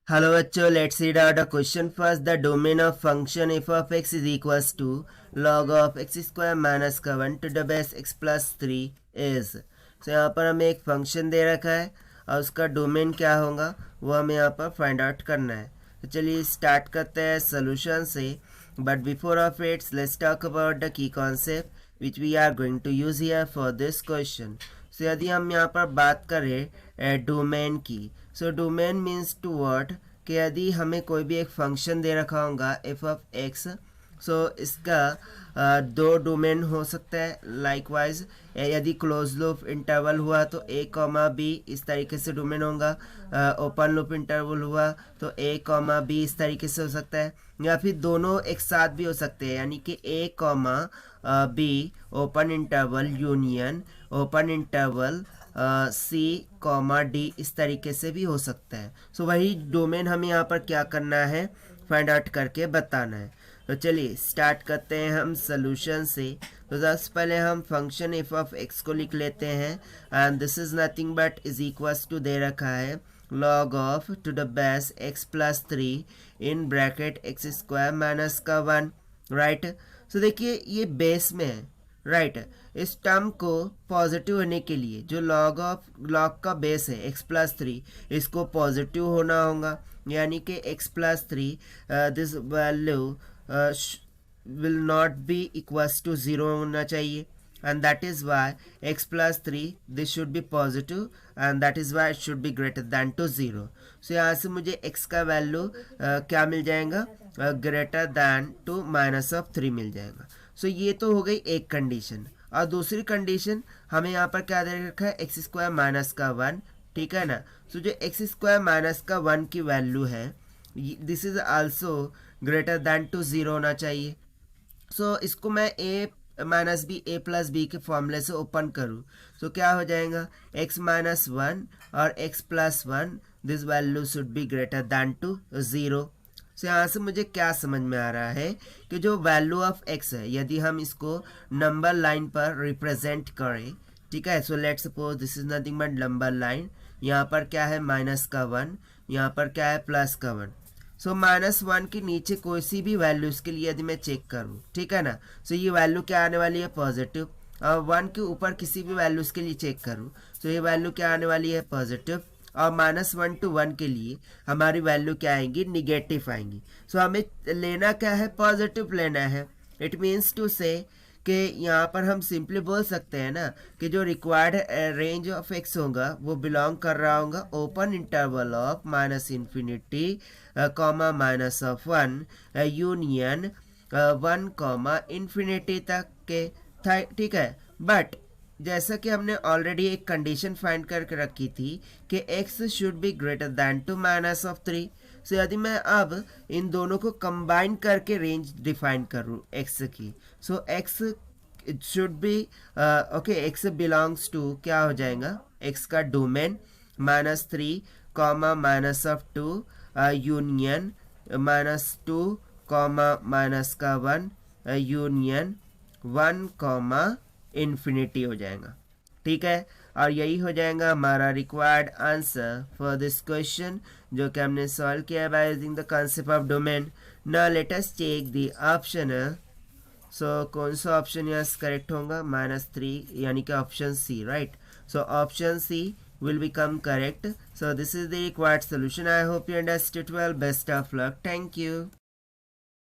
Hello बच्चों, let's read out the question first. The domain of function f of x is equals to log of x square minus का 1 to the base x plus 3 is. So यहाँ पर हमें एक function दे रखा है और उसका डोमेन क्या होगा वो हमें यहाँ पर फाइंड आउट करना है. तो चलिए स्टार्ट करते हैं सोल्यूशन से. But before of it's let's talk about the key concept which we are going to use here for this question. So यदि हम यहाँ पर बात करें डोमेन की, so domain means two word कि यदि हमें कोई भी एक फंक्शन दे रखा होगा एफ ऑफ एक्स, सो इसका दो डोमेन हो सकता है. लाइकवाइज यदि क्लोज लूप इंटरवल हुआ तो ए कॉमा बी इस तरीके से डोमेन होगा. ओपन लूप इंटरवल हुआ तो ए कॉमा बी इस तरीके से हो सकता है, या फिर दोनों एक साथ भी हो सकते हैं, यानी कि a comma b open interval union open interval c comma d इस तरीके से भी हो सकता है. सो वही डोमेन हमें यहाँ पर क्या करना है, फाइंड आउट करके बताना है. तो चलिए स्टार्ट करते हैं हम सोल्यूशन से. तो सबसे पहले हम फंक्शन एफ ऑफ एक्स को लिख लेते हैं and this is nothing but is equals to दे रखा है log of to the base x plus 3 इन ब्रैकेट एक्स स्क्वायर माइनस का 1. राइट. सो देखिए ये बेस में है. राइट. इस टर्म को पॉजिटिव होने के लिए जो लॉग का बेस है x प्लस 3 इसको पॉजिटिव होना होगा, यानी कि x plus 3 this value will not be equals to 0 होना चाहिए, and that is why x plus 3 this should be positive and that is why it should be greater than to 0. so यहाँ से मुझे x का value क्या मिल जाएगा, greater than two minus of 3 मिल जाएगा. सो ये तो हो गई एक कंडीशन. और दूसरी कंडीशन हमें यहाँ पर क्या दे रखा है, एक्स स्क्वायर माइनस का 1. ठीक है ना. सो जो एक्स स्क्वायर माइनस का 1 की वैल्यू है this is also greater than two 0 होना चाहिए. सो इसको मैं A minus B A plus B के फॉर्मूले से ओपन करूँ तो क्या हो जाएगा, एक्स माइनस 1 और x plus 1 this value should be greater than two 0. So यहाँ से मुझे क्या समझ में आ रहा है कि जो वैल्यू ऑफ एक्स है यदि हम इसको नंबर लाइन पर रिप्रेजेंट करें, ठीक है. So let suppose this is nothing but number line. यहाँ पर क्या है माइनस का 1, यहाँ पर क्या है प्लस का 1. सो माइनस 1 के नीचे कोई सी भी वैल्यूज के लिए यदि मैं चेक करूँ, ठीक है ना, सो ये वैल्यू क्या आने वाली है पॉजिटिव. और 1 के ऊपर किसी भी वैल्यूज के लिए चेक करूँ तो ये वैल्यू क्या आने वाली है पॉजिटिव. और -1 to 1 के लिए हमारी वैल्यू क्या आएंगी, निगेटिव आएंगी. सो हमें लेना क्या है, पॉजिटिव लेना है. इट मीन्स टू से कि यहाँ पर हम सिंपली बोल सकते हैं ना कि जो रिक्वायर्ड रेंज ऑफ एक्स होगा वो बिलोंग कर रहा होगा open interval of minus infinity comma minus of 1 union 1 comma infinity तक के. ठीक है. बट जैसा कि हमने ऑलरेडी एक कंडीशन फाइंड करके रखी थी कि x should be greater than two minus of 3. So यदि मैं अब इन दोनों को कंबाइन करके रेंज डिफाइन करूँ x की, so x should be okay x belongs to क्या हो जाएगा, x का domain -3 comma minus of 2 union -2 comma minus का 1 यूनियन 1 कॉमा इन्फिनिटी हो जाएगा. ठीक है. और यही हो जाएगा हमारा required answer for this question जो कि हमने सॉल्व किया by using the concept of domain. Now let us check the option. So कौन सा ऑप्शन यहाँ करेक्ट होगा, -3 यानी कि option c. Right. So option c will become correct. So this is the required solution. I hope you understood well. Best of luck. Thank you.